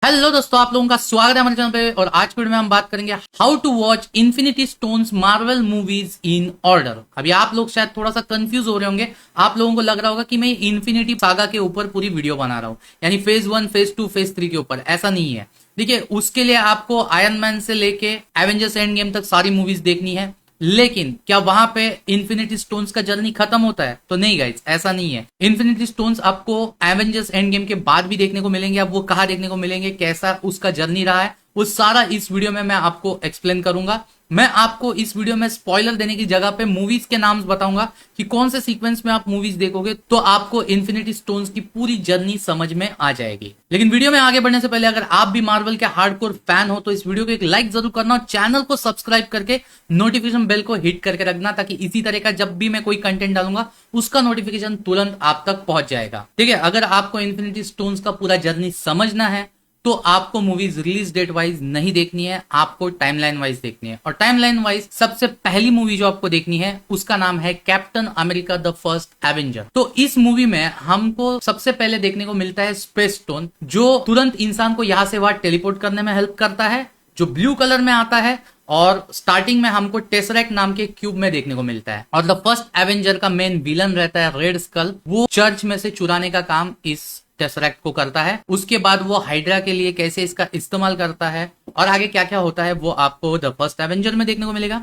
Hello दोस्तों, आप लोगों का स्वागत है हमारे चैनल पे। और आज की वीडियो में हम बात करेंगे how to watch infinity stones Marvel movies in order. अभी आप लोग शायद थोड़ा सा कंफ्यूज हो रहे होंगे, आप लोगों को लग रहा होगा कि मैं इन्फिनिटी सागा के ऊपर पूरी वीडियो बना रहा हूं, यानी फेज 1, फेज 2, फेज 3 के ऊपर। ऐसा नहीं है। देखिए, उसके लिए आपको आयरन मैन से लेके एवेंजर्स एंड गेम तक सारी मूवीज देखनी है। लेकिन क्या वहां पे इन्फिनिटी स्टोन्स का जर्नी खत्म होता है? तो नहीं गाइस, ऐसा नहीं है। इन्फिनिटी स्टोन्स आपको एवेंजर्स एंड गेम के बाद भी देखने को मिलेंगे। अब वो कहाँ देखने को मिलेंगे, कैसा उसका जर्नी रहा है, वो सारा इस वीडियो में मैं आपको एक्सप्लेन करूंगा। मैं आपको इस वीडियो में स्पॉइलर देने की जगह पे मूवीज के नाम बताऊंगा कि कौन से सीक्वेंस में आप मूवीज देखोगे तो आपको इन्फिनिटी स्टोन्स की पूरी जर्नी समझ में आ जाएगी। लेकिन वीडियो में आगे बढ़ने से पहले अगर आप भी मार्वल के हार्डकोर फैन हो तो इस वीडियो को एक लाइक जरूर करना और चैनल को सब्सक्राइब करके नोटिफिकेशन बेल को हिट करके रखना, ताकि इसी तरह का जब भी मैं कोई कंटेंट डालूंगा उसका नोटिफिकेशन तुरंत आप तक पहुंच जाएगा। ठीक है, अगर आपको इन्फिनिटी स्टोन्स का पूरा जर्नी समझना है तो आपको मूवीज रिलीज डेट वाइज नहीं देखनी है, आपको टाइमलाइन वाइज देखनी है। और टाइमलाइन वाइज सबसे पहली मूवी जो आपको देखनी है उसका नाम है captain America the first Avenger. तो इस मूवी में हमको सबसे पहले देखने को मिलता है स्पेस स्टोन, जो तुरंत इंसान को यहां से वहां टेलीपोर्ट करने में हेल्प करता है, जो ब्लू कलर में आता है। और स्टार्टिंग में हमको टेसरेक्ट नाम के क्यूब में देखने को मिलता है। और द फर्स्ट एवेंजर का मेन विलन रहता है रेड स्कल। वो चर्च में से चुराने का काम इस टेसरेक्ट को करता है। उसके बाद वो हाइड्रा के लिए कैसे इसका इस्तेमाल करता है और आगे क्या क्या होता है वो आपको द फर्स्ट एवेंजर में देखने को मिलेगा।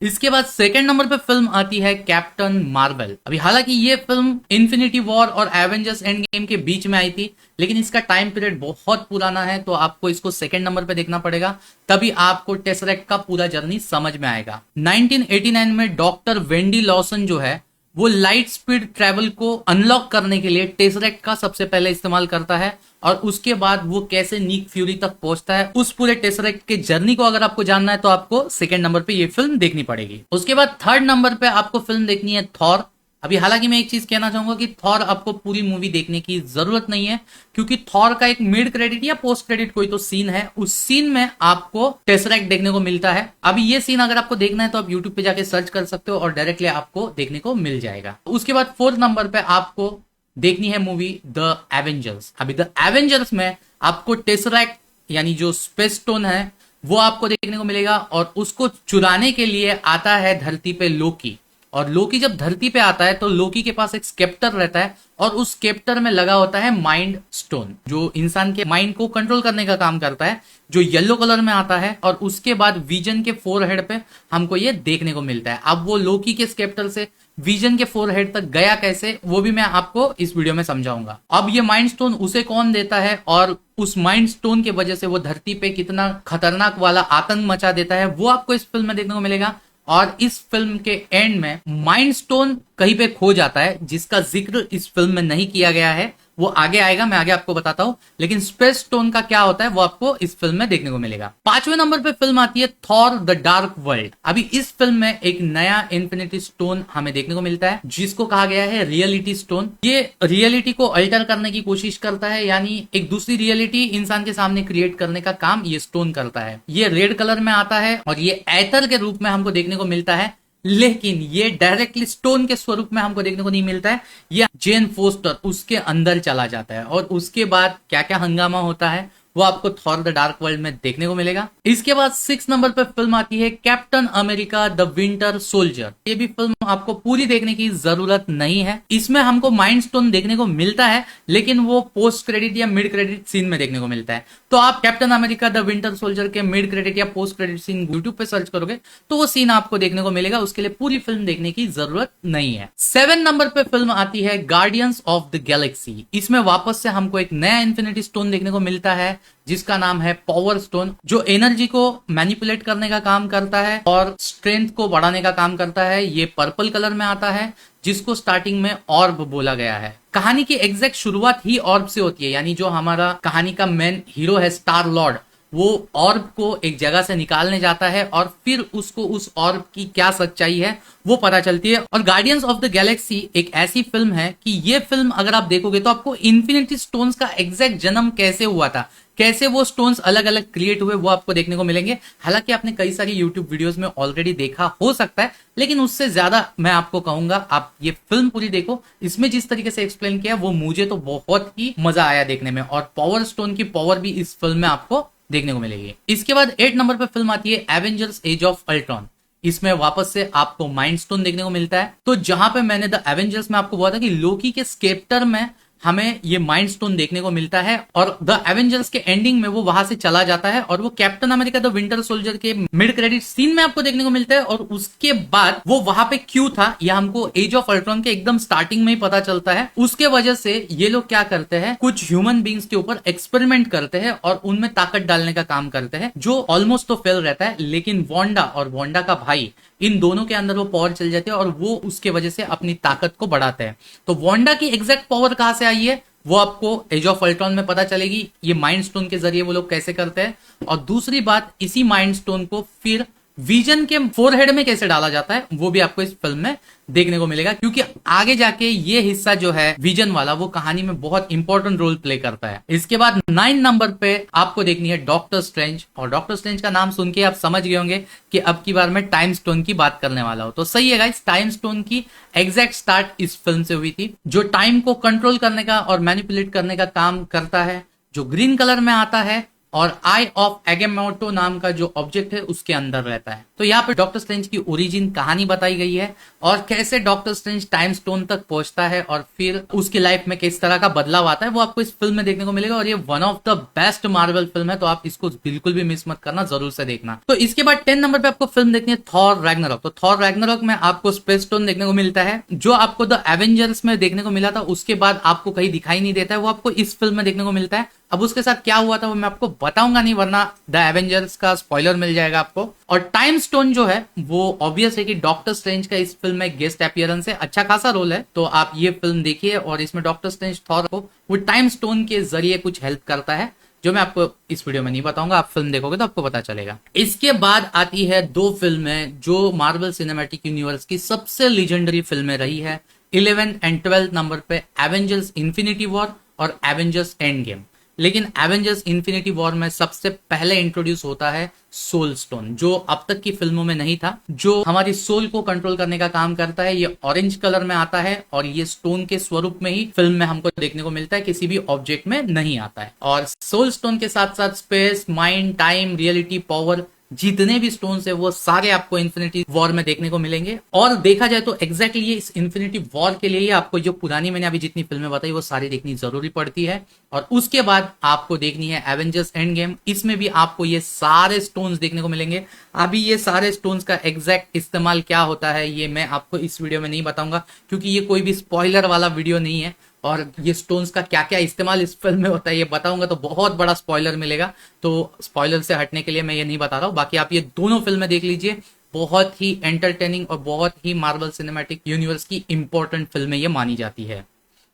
इसके बाद सेकंड नंबर पे फिल्म आती है कैप्टन मार्वल। अभी हालांकि ये फिल्म इन्फिनिटी वॉर और एवेंजर्स एंड गेम के बीच में आई थी, लेकिन इसका टाइम पीरियड बहुत पुराना है, तो आपको इसको सेकंड नंबर पे देखना पड़ेगा, तभी आपको टेसरेक्ट का पूरा जर्नी समझ में आएगा। 1989 में डॉक्टर वेंडी लॉसन जो है वो लाइट स्पीड ट्रेवल को अनलॉक करने के लिए टेसरेक्ट का सबसे पहले इस्तेमाल करता है। और उसके बाद वो कैसे नीक फ्यूरी तक पहुंचता है, उस पूरे टेसरेक्ट के जर्नी को अगर आपको जानना है तो आपको सेकंड नंबर पे ये फिल्म देखनी पड़ेगी। उसके बाद थर्ड नंबर पे आपको फिल्म देखनी है थॉर। अभी हालांकि मैं एक चीज कहना चाहूंगा कि थॉर आपको पूरी मूवी देखने की जरूरत नहीं है, क्योंकि थॉर का एक मिड क्रेडिट या पोस्ट क्रेडिट कोई तो सीन है, उस सीन में आपको टेसरेक्ट देखने को मिलता है। अभी ये सीन अगर आपको देखना है तो आप यूट्यूब पे जाके सर्च कर सकते हो और डायरेक्टली आपको देखने को मिल जाएगा। उसके बाद फोर्थ नंबर पे आपको देखनी है मूवी द एवेंजर्स। अभी द एवेंजर्स में आपको टेसरेक्ट यानी जो स्पेस स्टोन है वो आपको देखने को मिलेगा, और उसको चुराने के लिए आता है धरती पे लोकी। और लोकी जब धरती पे आता है तो लोकी के पास एक स्केप्टर रहता है, और उस स्केप्टर में लगा होता है माइंड स्टोन, जो इंसान के माइंड को कंट्रोल करने का काम करता है, जो येलो कलर में आता है। और उसके बाद विजन के फोरहेड पे हमको ये देखने को मिलता है। अब वो लोकी के स्केप्टर से विजन के फोरहेड तक गया कैसे, वो भी मैं आपको इस वीडियो में समझाऊंगा। अब ये माइंड स्टोन उसे कौन देता है और उस माइंड स्टोन की वजह से वो धरती पे कितना खतरनाक वाला आतंक मचा देता है, वो आपको इस फिल्म में देखने को मिलेगा। और इस फिल्म के एंड में माइंड स्टोन कहीं पे खो जाता है, जिसका जिक्र इस फिल्म में नहीं किया गया है, वो आगे आएगा, मैं आगे आपको बताता हूं। लेकिन स्पेस स्टोन का क्या होता है वो आपको इस फिल्म में देखने को मिलेगा। पांचवें नंबर पे फिल्म आती है थॉर द डार्क वर्ल्ड। अभी इस फिल्म में एक नया इन्फिनिटी स्टोन हमें देखने को मिलता है, जिसको कहा गया है रियलिटी स्टोन। ये रियलिटी को अल्टर करने की कोशिश करता है, यानी एक दूसरी रियलिटी इंसान के सामने क्रिएट करने का काम ये स्टोन करता है। ये रेड कलर में आता है और ये एथर के रूप में हमको देखने को मिलता है, लेकिन ये डायरेक्टली स्टोन के स्वरूप में हमको देखने को नहीं मिलता है। ये जेन फोस्टर उसके अंदर चला जाता है, और उसके बाद क्या क्या हंगामा होता है वो आपको थॉर द डार्क वर्ल्ड में देखने को मिलेगा। इसके बाद 6 नंबर पे फिल्म आती है captain America the winter soldier. ये भी फिल्म आपको पूरी देखने की जरूरत नहीं है। इसमें हमको माइंड स्टोन देखने को मिलता है, लेकिन वो पोस्ट क्रेडिट या मिड क्रेडिट सीन में देखने को मिलता है। तो आप captain America the winter soldier के मिड क्रेडिट या पोस्ट क्रेडिट सीन यूट्यूब पे सर्च करोगे तो वो सीन आपको देखने को मिलेगा, उसके लिए पूरी फिल्म देखने की जरूरत नहीं है। 7 नंबर पे फिल्म आती है गार्डियंस ऑफ द गैलेक्सी। इसमें वापस से हमको एक नया इन्फिनिटी स्टोन देखने को मिलता है, जिसका नाम है पावर स्टोन, जो एनर्जी को मैनिपुलेट करने का काम करता है और स्ट्रेंथ को बढ़ाने का काम करता है। ये पर्पल कलर में आता है, जिसको स्टार्टिंग में ऑर्ब बोला गया है। कहानी की एग्जैक्ट शुरुआत ही ऑर्ब से होती है, यानी जो हमारा कहानी का मेन हीरो है स्टार लॉर्ड, वो ऑर्ब को एक जगह से निकालने जाता है और फिर उसको उस ऑर्ब की क्या सच्चाई है वो पता चलती है। और गार्डियंस ऑफ द गैलेक्सी एक ऐसी फिल्म है कि ये फिल्म अगर आप देखोगे तो आपको इन्फिनिटी स्टोन्स का एग्जैक्ट जन्म कैसे हुआ था, कैसे वो स्टोन्स अलग अलग क्रिएट हुए, वो आपको देखने को मिलेंगे। हालांकि आपने कई सारी यूट्यूब वीडियोस में ऑलरेडी देखा हो सकता है, लेकिन उससे ज्यादा मैं आपको कहूंगा आप ये फिल्म पूरी देखो। इसमें जिस तरीके से एक्सप्लेन किया वो मुझे तो बहुत ही मजा आया देखने में, और पावर स्टोन की पावर भी इस फिल्म में आपको देखने को मिलेगी। इसके बाद 8 नंबर पे फिल्म आती है एवेंजर्स एज ऑफ अल्ट्रॉन। इसमें वापस से आपको माइंड स्टोन देखने को मिलता है। तो जहां पे मैंने द एवेंजर्स में आपको बोला था कि लोकी के स्केप्टर में हमें ये माइंड स्टोन देखने को मिलता है, और द एवेंजर्स के एंडिंग में वो वहां से चला जाता है और वो captain America the winter soldier के मिड क्रेडिट सीन में आपको देखने को मिलता है। और उसके बाद वो वहां पे क्यों था यह हमको एज ऑफ अल्ट्रॉन के एकदम स्टार्टिंग में ही पता चलता है। उसके वजह से ये लोग क्या करते हैं, कुछ ह्यूमन बींग्स के ऊपर एक्सपेरिमेंट करते हैं और उनमें ताकत डालने का काम करते हैं, जो ऑलमोस्ट तो फेल रहता है। लेकिन वांडा और वांडा का भाई, इन दोनों के अंदर वो पावर चल जाती है और वो उसके वजह से अपनी ताकत को बढ़ाते हैं। तो वांडा की एग्जैक्ट पावर कहां से आई है वो आपको एज ऑफ अल्ट्रॉन में पता चलेगी, ये माइंड स्टोन के जरिए वो लोग कैसे करते हैं। और दूसरी बात, इसी माइंड स्टोन को फिर विजन के फोरहेड में कैसे डाला जाता है वो भी आपको इस फिल्म में देखने को मिलेगा, क्योंकि आगे जाके ये हिस्सा जो है विजन वाला वो कहानी में बहुत इंपॉर्टेंट रोल प्ले करता है। इसके बाद 9 नंबर पे आपको देखनी है डॉक्टर स्ट्रेंज, और डॉक्टर स्ट्रेंज का नाम सुन के आप समझ गए होंगे कि अब की बार मैं टाइम स्टोन की बात करने वाला हूं। तो सही है गाइस, टाइम स्टोन की एग्जैक्ट स्टार्ट इस फिल्म से हुई थी, जो टाइम को कंट्रोल करने का और मैनिपुलेट करने का काम करता है, जो ग्रीन कलर में आता है और आई ऑफ एगेमोटो नाम का जो ऑब्जेक्ट है उसके अंदर रहता है। तो यहाँ पे डॉक्टर स्ट्रेंज की ओरिजिन कहानी बताई गई है और कैसे डॉक्टर स्ट्रेंज टाइम स्टोन तक पहुंचता है और फिर उसकी लाइफ में किस तरह का बदलाव आता है वो आपको इस फिल्म में देखने को मिलेगा। और ये one of the best Marvel film है, तो आप इसको बिल्कुल भी मिस मत करना, जरूर से देखना। तो इसके बाद 10 नंबर पे आपको फिल्म देखनी है थॉर रैग्नारॉक। तो थॉर रैग्नारॉक में आपको स्पेस स्टोन देखने को मिलता है, जो आपको द एवेंजर्स में देखने को मिला था उसके बाद आपको कहीं दिखाई नहीं देता है, वो आपको इस फिल्म में देखने को मिलता है। अब उसके साथ क्या हुआ था वो मैं आपको बताऊंगा नहीं, वरना द एवेंजर्स का स्पॉइलर मिल जाएगा आपको। और टाइम स्टोन जो है वो ऑब्वियस है कि डॉक्टर स्ट्रेंज का इस फिल्म में गेस्ट अपीयरेंस है, अच्छा खासा रोल है। तो आप ये फिल्म देखिए, और इसमें डॉक्टर स्ट्रेंज थॉर को वो टाइम स्टोन के जरिए कुछ हेल्प करता है, जो मैं आपको इस वीडियो में नहीं बताऊंगा, आप फिल्म देखोगे तो आपको पता चलेगा। इसके बाद आती है 2 फिल्में जो मार्वल सिनेमैटिक यूनिवर्स की सबसे लीजेंडरी फिल्में रही है। 11 एंड 12 नंबर पे एवेंजर्स इन्फिनिटी वॉर और एवेंजर्स एंड गेम। लेकिन एवेंजर्स इन्फिनिटी वॉर में सबसे पहले इंट्रोड्यूस होता है सोल स्टोन, जो अब तक की फिल्मों में नहीं था, जो हमारी सोल को कंट्रोल करने का काम करता है। ये ऑरेंज कलर में आता है और ये स्टोन के स्वरूप में ही फिल्म में हमको देखने को मिलता है, किसी भी ऑब्जेक्ट में नहीं आता है। और सोल स्टोन के साथ साथ space, mind, time, reality, power, जितने भी स्टोन्स है वो सारे आपको इन्फिनिटी वॉर में देखने को मिलेंगे। और देखा जाए तो एग्जैक्टली ये इस इन्फिनिटी वॉर के लिए ही आपको जो पुरानी मैंने अभी जितनी फिल्में बताई वो सारी देखनी जरूरी पड़ती है। और उसके बाद आपको देखनी है एवेंजर्स एंड गेम। इसमें भी आपको ये सारे स्टोन्स देखने को मिलेंगे। अभी ये सारे स्टोन्स का एग्जैक्ट इस्तेमाल क्या होता है ये मैं आपको इस वीडियो में नहीं बताऊंगा, क्योंकि ये कोई भी स्पॉइलर वाला वीडियो नहीं है। और ये स्टोन्स का क्या क्या इस्तेमाल इस फिल्म में होता है ये बताऊंगा तो बहुत बड़ा स्पॉइलर मिलेगा, तो स्पॉइलर से हटने के लिए मैं ये नहीं बता रहा हूं। बाकी आप ये दोनों फिल्में देख लीजिए, बहुत ही एंटरटेनिंग और बहुत ही मार्वल सिनेमैटिक यूनिवर्स की इंपॉर्टेंट फिल्में ये मानी जाती है।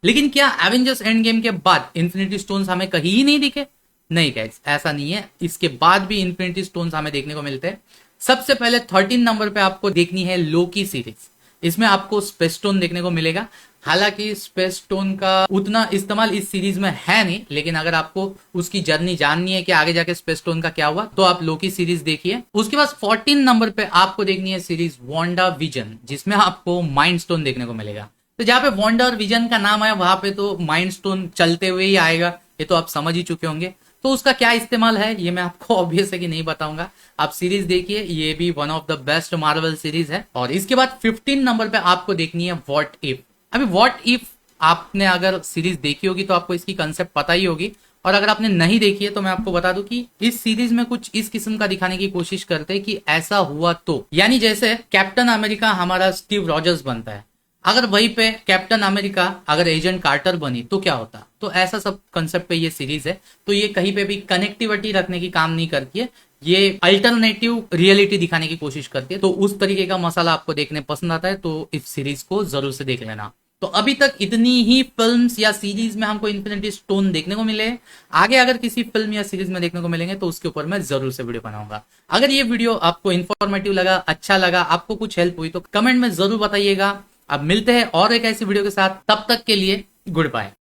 लेकिन क्या एवेंजर्स एंड गेम के बाद इन्फिनिटी स्टोन्स हमें कहीं ही नहीं दिखे? नहीं गाइस, ऐसा नहीं है, इसके बाद भी इन्फिनिटी स्टोन्स हमें देखने को मिलते हैं। सबसे पहले 13 नंबर पे आपको देखनी है लोकी सीरीज। इसमें आपको स्पेस स्टोन देखने को मिलेगा। हालांकि स्पेस स्टोन का उतना इस्तेमाल इस सीरीज में है नहीं, लेकिन अगर आपको उसकी जर्नी जाननी है कि आगे जाके स्पेस स्टोन का क्या हुआ तो आप लोकी सीरीज देखिए। उसके बाद 14 नंबर पे आपको देखनी है सीरीज वांडा विजन, जिसमें आपको माइंड स्टोन देखने को मिलेगा। तो जहां पे वांडा और विजन का नाम आया वहां पे तो माइंड स्टोन चलते हुए ही आएगा, ये तो आप समझ ही चुके होंगे। तो उसका क्या इस्तेमाल है ये मैं आपको ऑब्वियस है कि नहीं बताऊंगा, आप सीरीज देखिए, ये भी one of the best Marvel series है। और इसके बाद 15 नंबर पे आपको देखनी है व्हाट इफ। अभी व्हाट इफ आपने अगर सीरीज देखी होगी तो आपको इसकी कंसेप्ट पता ही होगी, और अगर आपने नहीं देखी है तो मैं आपको बता दूं कि इस सीरीज में कुछ इस किस्म का दिखाने की कोशिश करते हैं कि ऐसा हुआ तो, यानी जैसे कैप्टन अमेरिका हमारा स्टीव रॉजर्स बनता है, अगर वहीं पे कैप्टन अमेरिका अगर एजेंट कार्टर बनी तो क्या होता। तो ऐसा सब कंसेप्ट पे ये सीरीज है। तो ये कहीं पे भी कनेक्टिविटी रखने की काम नहीं करती है, ये अल्टरनेटिव रियलिटी दिखाने की कोशिश करती है। तो उस तरीके का मसाला आपको देखने पसंद आता है तो इस सीरीज को जरूर से देख लेना। तो अभी तक इतनी ही फिल्म्स या सीरीज में हमको इन्फिनिटी स्टोन देखने को मिले। आगे अगर किसी फिल्म या सीरीज में देखने को मिलेंगे तो उसके ऊपर मैं जरूर से वीडियो बनाऊंगा। अगर ये वीडियो आपको इन्फॉर्मेटिव लगा, अच्छा लगा, आपको कुछ हेल्प हुई तो कमेंट में जरूर बताइएगा। अब मिलते हैं और एक ऐसी वीडियो के साथ, तब तक के लिए गुड बाय।